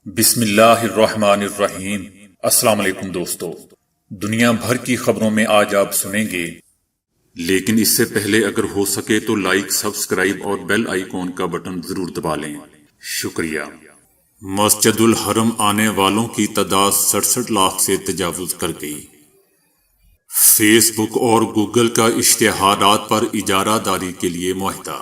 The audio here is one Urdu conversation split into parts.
بسم اللہ الرحمن الرحیم۔ السلام علیکم دوستو، دنیا بھر کی خبروں میں آج آپ سنیں گے، لیکن اس سے پہلے اگر ہو سکے تو لائک، سبسکرائب اور بیل آئیکن کا بٹن ضرور دبا لیں۔ شکریہ۔ مسجد الحرم آنے والوں کی تعداد 67 لاکھ سے تجاوز کر گئی۔ فیس بک اور گوگل کا اشتہارات پر اجارہ داری کے لیے معاہدہ۔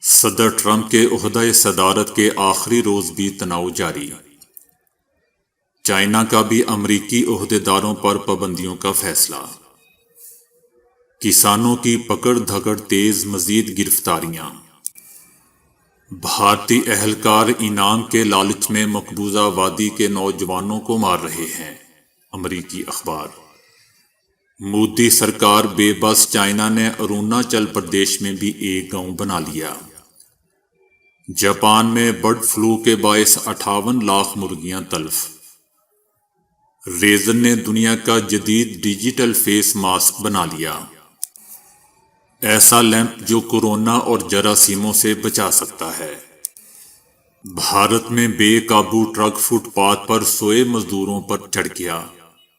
صدر ٹرمپ کے عہدہ صدارت کے آخری روز بھی تناؤ جاری۔ چائنا کا بھی امریکی عہدیداروں پر پابندیوں کا فیصلہ۔ کسانوں کی پکڑ دھکڑ تیز، مزید گرفتاریاں۔ بھارتی اہلکار انعام کے لالچ میں مقبوضہ وادی کے نوجوانوں کو مار رہے ہیں، امریکی اخبار۔ مودی سرکار بے بس، چائنا نے اروناچل پردیش میں بھی ایک گاؤں بنا لیا۔ جاپان میں برڈ فلو کے باعث 58 لاکھ مرغیاں تلف۔ ریزر نے دنیا کا جدید ڈیجیٹل فیس ماسک بنا لیا۔ ایسا لیمپ جو کورونا اور جراثیموں سے بچا سکتا ہے۔ بھارت میں بے قابو ٹرک فٹ پاتھ پر سوئے مزدوروں پر چڑھ گیا،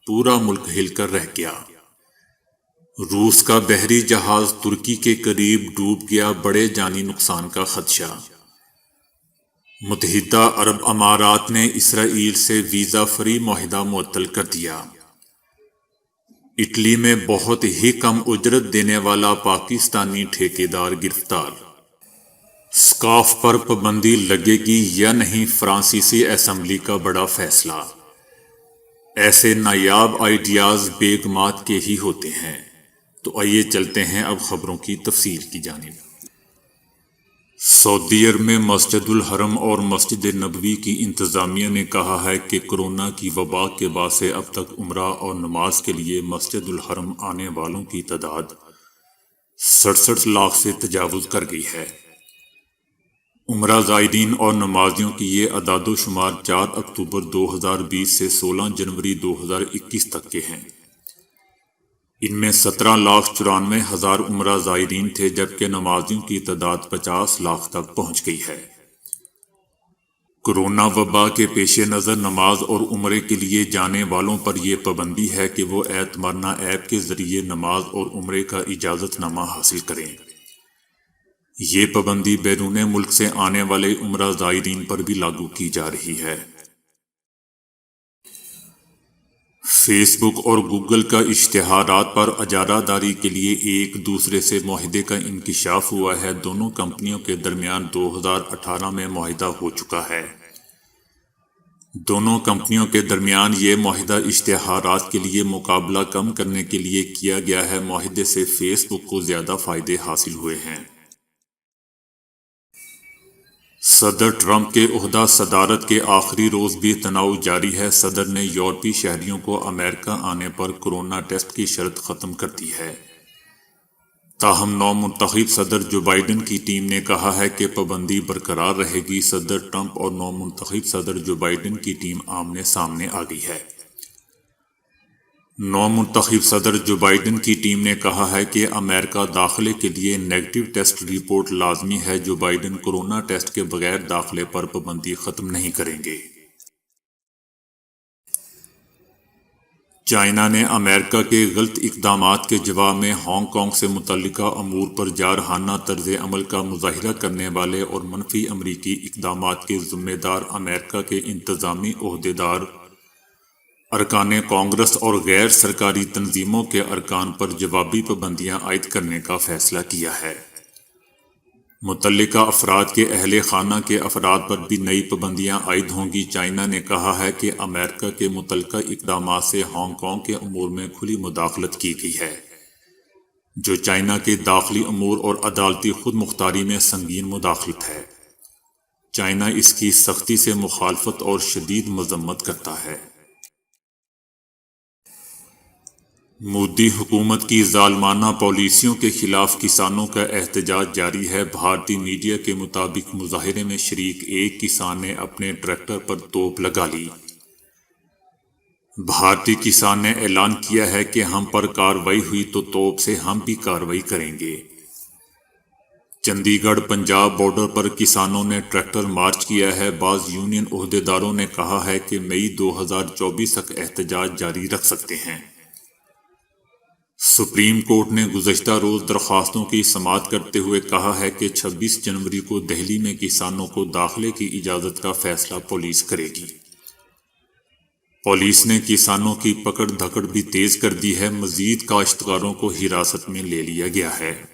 پورا ملک ہل کر رہ گیا۔ روس کا بحری جہاز ترکی کے قریب ڈوب گیا، بڑے جانی نقصان کا خدشہ۔ متحدہ عرب امارات نے اسرائیل سے ویزا فری معاہدہ معطل کر دیا۔ اٹلی میں بہت ہی کم اجرت دینے والا پاکستانی ٹھیکیدار گرفتار۔ سکارف پر پابندی لگے گی یا نہیں، فرانسیسی اسمبلی کا بڑا فیصلہ۔ ایسے نایاب آئیڈیاز بیگمات کے ہی ہوتے ہیں۔ تو آئیے چلتے ہیں اب خبروں کی تفصیل کی جانب۔ سعودی عرب میں مسجد الحرم اور مسجد نبوی کی انتظامیہ نے کہا ہے کہ کورونا کی وبا کے باعث اب تک عمرہ اور نماز کے لیے مسجد الحرم آنے والوں کی تعداد 67 لاکھ سے تجاوز کر گئی ہے۔ عمرہ زائرین اور نمازیوں کی یہ اعداد و شمار 4 اکتوبر 2020 سے 16 جنوری 2021 تک کے ہیں۔ ان میں 17,94,000 عمرہ زائرین تھے، جبکہ نمازیوں کی تعداد 50 لاکھ تک پہنچ گئی ہے۔ کورونا وبا کے پیش نظر نماز اور عمرے کے لیے جانے والوں پر یہ پابندی ہے کہ وہ اعتمرنا ایپ کے ذریعے نماز اور عمرے کا اجازت نامہ حاصل کریں۔ یہ پابندی بیرون ملک سے آنے والے عمرہ زائرین پر بھی لاگو کی جا رہی ہے۔ فیس بک اور گوگل کا اشتہارات پر اجارہ داری کے لیے ایک دوسرے سے معاہدے کا انکشاف ہوا ہے۔ دونوں کمپنیوں کے درمیان 2018 میں معاہدہ ہو چکا ہے۔ دونوں کمپنیوں کے درمیان یہ معاہدہ اشتہارات کے لیے مقابلہ کم کرنے کے لیے کیا گیا ہے۔ معاہدے سے فیس بک کو زیادہ فائدے حاصل ہوئے ہیں۔ صدر ٹرمپ کے عہدہ صدارت کے آخری روز بھی تناؤ جاری ہے۔ صدر نے یورپی شہریوں کو امریکہ آنے پر کورونا ٹیسٹ کی شرط ختم کر دی ہے۔ تاہم نو منتخب صدر جو بائیڈن کی ٹیم نے کہا ہے کہ پابندی برقرار رہے گی۔ صدر ٹرمپ اور نو منتخب صدر جو بائیڈن کی ٹیم آمنے سامنے آ گئی ہے۔ نو منتخب صدر جو بائیڈن کی ٹیم نے کہا ہے کہ امریکہ داخلے کے لیے نیگیٹو ٹیسٹ رپورٹ لازمی ہے۔ جو بائیڈن کورونا ٹیسٹ کے بغیر داخلے پر پابندی ختم نہیں کریں گے۔ چائنا نے امریکہ کے غلط اقدامات کے جواب میں ہانگ کانگ سے متعلقہ امور پر جارحانہ طرز عمل کا مظاہرہ کرنے والے اور منفی امریکی اقدامات کے ذمہ دار امریکہ کے انتظامی عہدیدار، ارکان کانگریس اور غیر سرکاری تنظیموں کے ارکان پر جوابی پابندیاں عائد کرنے کا فیصلہ کیا ہے۔ متعلقہ افراد کے اہل خانہ کے افراد پر بھی نئی پابندیاں عائد ہوں گی۔ چائنا نے کہا ہے کہ امریکہ کے متعلقہ اقدامات سے ہانگ کانگ کے امور میں کھلی مداخلت کی گئی ہے، جو چائنا کے داخلی امور اور عدالتی خود مختاری میں سنگین مداخلت ہے۔ چائنا اس کی سختی سے مخالفت اور شدید مذمت کرتا ہے۔ مودی حکومت کی ظالمانہ پالیسیوں کے خلاف کسانوں کا احتجاج جاری ہے۔ بھارتی میڈیا کے مطابق مظاہرے میں شریک ایک کسان نے اپنے ٹریکٹر پر توپ لگا لی۔ بھارتی کسان نے اعلان کیا ہے کہ ہم پر کارروائی ہوئی تو توپ سے ہم بھی کارروائی کریں گے۔ چندی گڑھ پنجاب بارڈر پر کسانوں نے ٹریکٹر مارچ کیا ہے۔ بعض یونین عہدیداروں نے کہا ہے کہ مئی 2024 تک احتجاج جاری رکھ سکتے ہیں۔ سپریم کورٹ نے گزشتہ روز درخواستوں کی سماعت کرتے ہوئے کہا ہے کہ 26 جنوری کو دہلی میں کسانوں کو داخلے کی اجازت کا فیصلہ پولیس کرے گی۔ پولیس نے کسانوں کی پکڑ دھکڑ بھی تیز کر دی ہے۔ مزید کاشتکاروں کو حراست میں لے لیا گیا ہے۔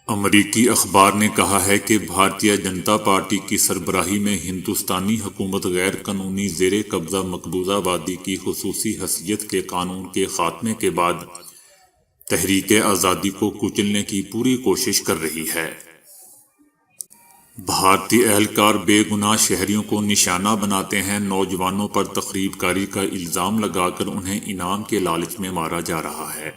امریکی اخبار نے کہا ہے کہ بھارتیہ جنتا پارٹی کی سربراہی میں ہندوستانی حکومت غیر قانونی زیر قبضہ مقبوضہ آبادی کی خصوصی حیثیت کے قانون کے خاتمے کے بعد تحریک آزادی کو کچلنے کی پوری کوشش کر رہی ہے۔ بھارتی اہلکار بے گناہ شہریوں کو نشانہ بناتے ہیں۔ نوجوانوں پر تخریب کاری کا الزام لگا کر انہیں انعام کے لالچ میں مارا جا رہا ہے۔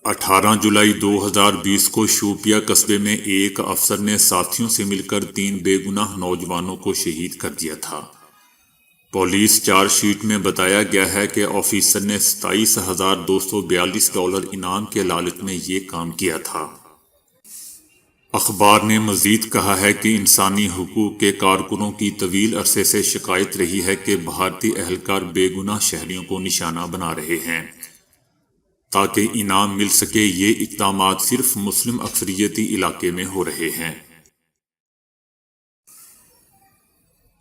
18 جولائی 2020 کو شوپیہ قصبے میں ایک افسر نے ساتھیوں سے مل کر 3 بے گناہ نوجوانوں کو شہید کر دیا تھا۔ پولیس چارج شیٹ میں بتایا گیا ہے کہ آفیسر نے $27,242 انعام کے لالچ میں یہ کام کیا تھا۔ اخبار نے مزید کہا ہے کہ انسانی حقوق کے کارکنوں کی طویل عرصے سے شکایت رہی ہے کہ بھارتی اہلکار بے گناہ شہریوں کو نشانہ بنا رہے ہیں تاکہ انعام مل سکے۔ یہ اقدامات صرف مسلم اکثریتی علاقے میں ہو رہے ہیں۔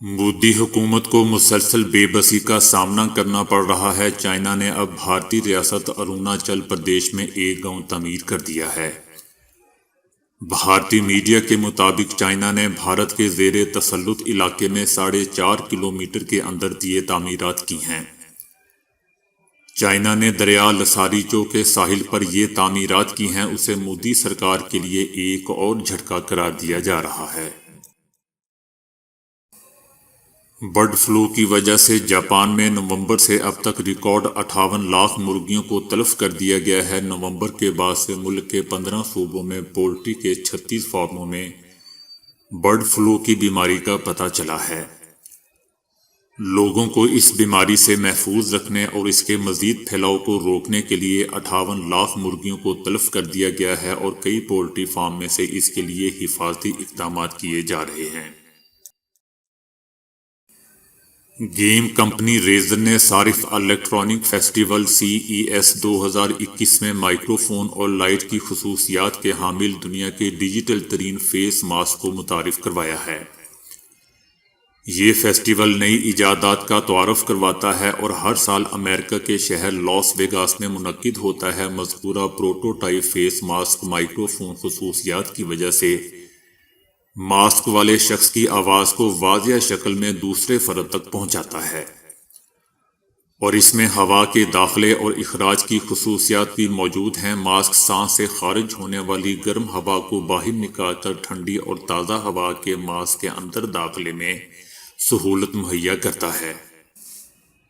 مودی حکومت کو مسلسل بے بسی کا سامنا کرنا پڑ رہا ہے۔ چائنا نے اب بھارتی ریاست اروناچل پردیش میں ایک گاؤں تعمیر کر دیا ہے۔ بھارتی میڈیا کے مطابق چائنا نے بھارت کے زیر تسلط علاقے میں 4.5 کلومیٹر کے اندر یہ تعمیرات کی ہیں۔ چائنا نے دریا لساریچو کے ساحل پر یہ تعمیرات کی ہیں۔ اسے مودی سرکار کے لیے ایک اور جھٹکا قرار دیا جا رہا ہے۔ برڈ فلو کی وجہ سے جاپان میں نومبر سے اب تک ریکارڈ 58 لاکھ مرغیوں کو تلف کر دیا گیا ہے۔ نومبر کے بعد سے ملک کے 15 صوبوں میں پولٹری کے 36 فارموں میں برڈ فلو کی بیماری کا پتہ چلا ہے۔ لوگوں کو اس بیماری سے محفوظ رکھنے اور اس کے مزید پھیلاؤ کو روکنے کے لیے 58 لاکھ مرغیوں کو تلف کر دیا گیا ہے اور کئی پولٹری فارم میں سے اس کے لیے حفاظتی اقدامات کیے جا رہے ہیں۔ گیم کمپنی ریزر نے صارف الیکٹرانک فیسٹیول CES 2021 میں مائکرو فون اور لائٹ کی خصوصیات کے حامل دنیا کے ڈیجیٹل ترین فیس ماسک کو متعارف کروایا ہے۔ یہ فیسٹیول نئی ایجادات کا تعارف کرواتا ہے اور ہر سال امریکہ کے شہر لاس ویگاس میں منعقد ہوتا ہے۔ مذکورہ prototype face mask microphone خصوصیات کی وجہ سے ماسک والے شخص کی آواز کو واضح شکل میں دوسرے فرد تک پہنچاتا ہے، اور اس میں ہوا کے داخلے اور اخراج کی خصوصیات بھی موجود ہیں۔ ماسک سانس سے خارج ہونے والی گرم ہوا کو باہر نکال کر ٹھنڈی اور تازہ ہوا کے ماسک کے اندر داخلے میں سہولت مہیا کرتا ہے۔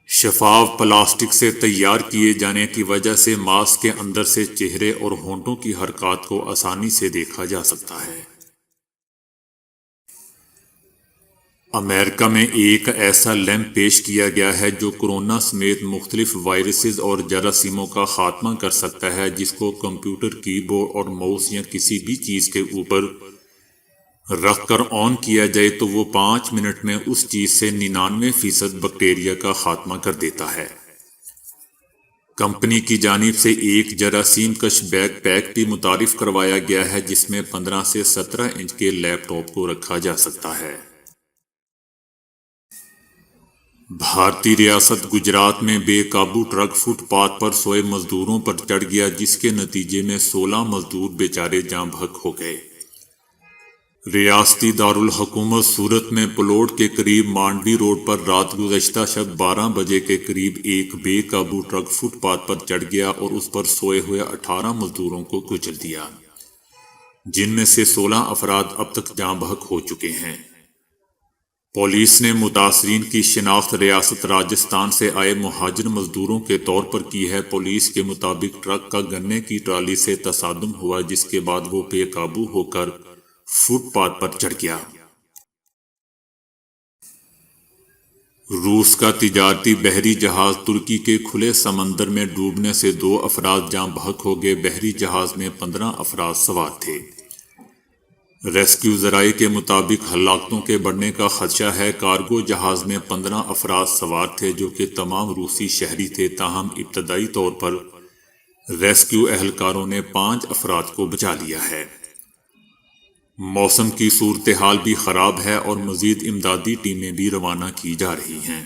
شفاف پلاسٹک سے تیار کیے جانے کی وجہ سے ماسک کے اندر سے چہرے اور ہونٹوں کی حرکات کو آسانی سے دیکھا جا سکتا ہے۔ امریکہ میں ایک ایسا لیمپ پیش کیا گیا ہے جو کورونا سمیت مختلف وائرسز اور جراثیموں کا خاتمہ کر سکتا ہے، جس کو کمپیوٹر کی بورڈ اور ماؤس یا کسی بھی چیز کے اوپر رکھ کر آن کیا جائے تو وہ 5 منٹ میں اس چیز سے 99% بیکٹیریا کا خاتمہ کر دیتا ہے۔ کمپنی کی جانب سے ایک جراثیم کش بیک پیک بھی متعارف کروایا گیا ہے جس میں 15 سے 17 انچ کے لیپ ٹاپ کو رکھا جا سکتا ہے۔ بھارتی ریاست گجرات میں بے قابو ٹرک فٹ پاتھ پر سوئے مزدوروں پر چڑھ گیا، جس کے نتیجے میں 16 مزدور بیچارے جاں بحق ہو گئے۔ ریاستی دارالحکومت سورت میں پلوڈ کے قریب مانڈوی روڈ پر رات گزشتہ شب 12 بجے کے قریب ایک بے قابو ٹرک فٹ پاتھ پر چڑھ گیا اور اس پر سوئے ہوئے 18 مزدوروں کو کچل دیا، جن میں سے 16 افراد اب تک جاں بحق ہو چکے ہیں۔ پولیس نے متاثرین کی شناخت ریاست راجستھان سے آئے مہاجر مزدوروں کے طور پر کی ہے۔ پولیس کے مطابق ٹرک کا گنے کی ٹرالی سے تصادم ہوا، جس کے بعد وہ بے قابو ہو کر فٹ پاتھ پر چڑھ گیا۔ روس کا تجارتی بحری جہاز ترکی کے کھلے سمندر میں ڈوبنے سے 2 افراد جاں بحق ہو گئے۔ بحری جہاز میں 15 افراد سوار تھے۔ ریسکیو ذرائع کے مطابق ہلاکتوں کے بڑھنے کا خدشہ ہے۔ کارگو جہاز میں 15 افراد سوار تھے جو کہ تمام روسی شہری تھے، تاہم ابتدائی طور پر ریسکیو اہلکاروں نے 5 افراد کو بچا لیا ہے۔ موسم کی صورتحال بھی خراب ہے اور مزید امدادی ٹیمیں بھی روانہ کی جا رہی ہیں۔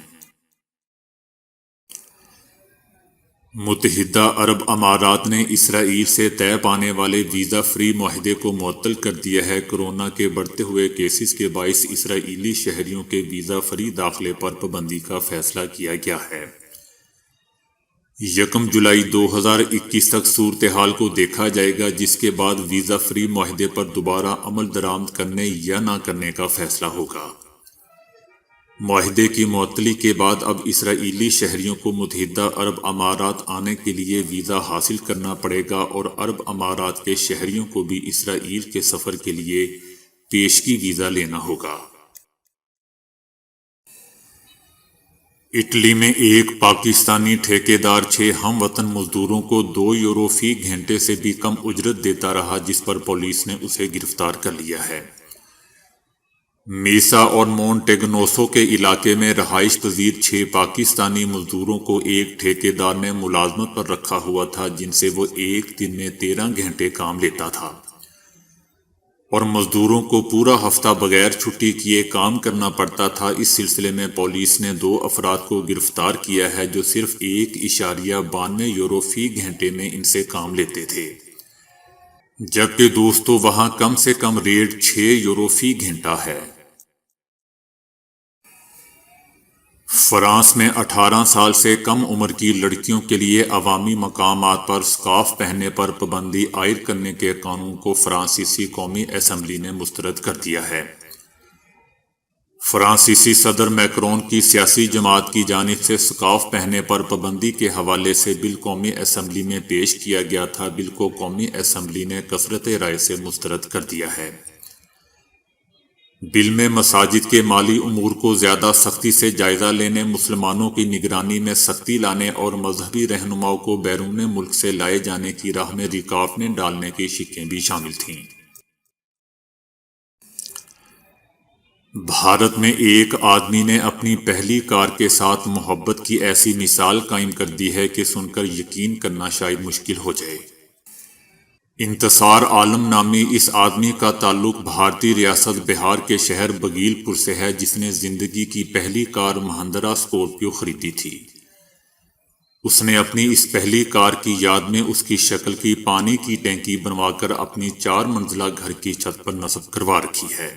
متحدہ عرب امارات نے اسرائیل سے طے پانے والے ویزا فری معاہدے کو معطل کر دیا ہے۔ کورونا کے بڑھتے ہوئے کیسز کے باعث اسرائیلی شہریوں کے ویزا فری داخلے پر پابندی کا فیصلہ کیا گیا ہے۔ 1 جولائی 2021 تک صورتحال کو دیکھا جائے گا، جس کے بعد ویزا فری معاہدے پر دوبارہ عمل درآمد کرنے یا نہ کرنے کا فیصلہ ہوگا۔ معاہدے کی معطلی کے بعد اب اسرائیلی شہریوں کو متحدہ عرب امارات آنے کے لیے ویزا حاصل کرنا پڑے گا اور عرب امارات کے شہریوں کو بھی اسرائیل کے سفر کے لیے پیشگی ویزا لینا ہوگا۔ اٹلی میں ایک پاکستانی ٹھیکیدار 6 ہم وطن مزدوروں کو 2 یورو فی گھنٹے سے بھی کم اجرت دیتا رہا، جس پر پولیس نے اسے گرفتار کر لیا ہے۔ میسا اور مونٹیگنوسو کے علاقے میں رہائش پذیر 6 پاکستانی مزدوروں کو ایک ٹھیکیدار نے ملازمت پر رکھا ہوا تھا، جن سے وہ ایک دن میں 13 گھنٹے کام لیتا تھا اور مزدوروں کو پورا ہفتہ بغیر چھٹی کیے کام کرنا پڑتا تھا۔ اس سلسلے میں پولیس نے 2 افراد کو گرفتار کیا ہے جو صرف 1.92 یورو فی گھنٹے میں ان سے کام لیتے تھے، جبکہ دوستو وہاں کم سے کم ریٹ 6 یورو فی گھنٹہ ہے۔ فرانس میں 18 سال سے کم عمر کی لڑکیوں کے لیے عوامی مقامات پر سکارف پہننے پر پابندی عائد کرنے کے قانون کو فرانسیسی قومی اسمبلی نے مسترد کر دیا ہے۔ فرانسیسی صدر میکرون کی سیاسی جماعت کی جانب سے سکارف پہننے پر پابندی کے حوالے سے بل قومی اسمبلی میں پیش کیا گیا تھا۔ بل کو قومی اسمبلی نے کثرت رائے سے مسترد کر دیا ہے۔ بل میں مساجد کے مالی امور کو زیادہ سختی سے جائزہ لینے، مسلمانوں کی نگرانی میں سختی لانے اور مذہبی رہنماؤں کو بیرون ملک سے لائے جانے کی راہ میں رکاوٹیں ڈالنے کی شقیں بھی شامل تھیں۔ بھارت میں ایک آدمی نے اپنی پہلی کار کے ساتھ محبت کی ایسی مثال قائم کر دی ہے کہ سن کر یقین کرنا شاید مشکل ہو جائے۔ انتصار عالم نامی اس آدمی کا تعلق بھارتی ریاست بہار کے شہر بگیل پور سے ہے، جس نے زندگی کی پہلی کار مہندرا اسکورپیو خریدی تھی۔ اس نے اپنی اس پہلی کار کی یاد میں اس کی شکل کی پانی کی ٹینکی بنوا کر اپنی 4 منزلہ گھر کی چھت پر نصب کروا رکھی ہے،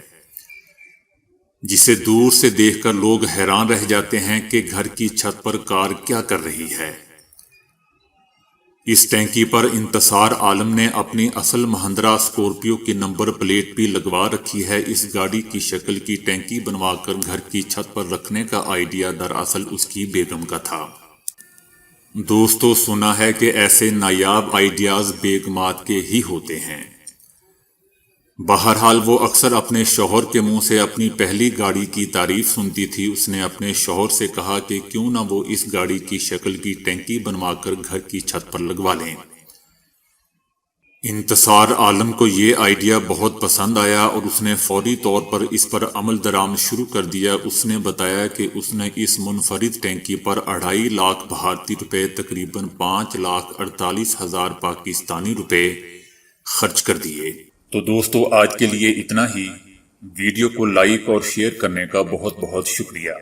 جسے دور سے دیکھ کر لوگ حیران رہ جاتے ہیں کہ گھر کی چھت پر کار کیا کر رہی ہے۔ اس ٹینکی پر انتصار عالم نے اپنی اصل مہندرا اسکورپیو کی نمبر پلیٹ بھی لگوا رکھی ہے۔ اس گاڑی کی شکل کی ٹینکی بنوا کر گھر کی چھت پر رکھنے کا آئیڈیا دراصل اس کی بیگم کا تھا۔ دوستو، سنا ہے کہ ایسے نایاب آئیڈیاز بیگمات کے ہی ہوتے ہیں۔ بہرحال وہ اکثر اپنے شوہر کے منہ سے اپنی پہلی گاڑی کی تعریف سنتی تھی۔ اس نے اپنے شوہر سے کہا کہ کیوں نہ وہ اس گاڑی کی شکل کی ٹینکی بنوا کر گھر کی چھت پر لگوا لیں۔ انتصار عالم کو یہ آئیڈیا بہت پسند آیا اور اس نے فوری طور پر اس پر عمل درآمد شروع کر دیا۔ اس نے بتایا کہ اس نے اس منفرد ٹینکی پر 2.5 لاکھ بھارتی روپے، تقریباً 5,48,000 پاکستانی روپے خرچ کر دیے۔ تو دوستو، آج کے لیے اتنا ہی۔ ویڈیو کو لائک اور شیئر کرنے کا بہت بہت شکریہ۔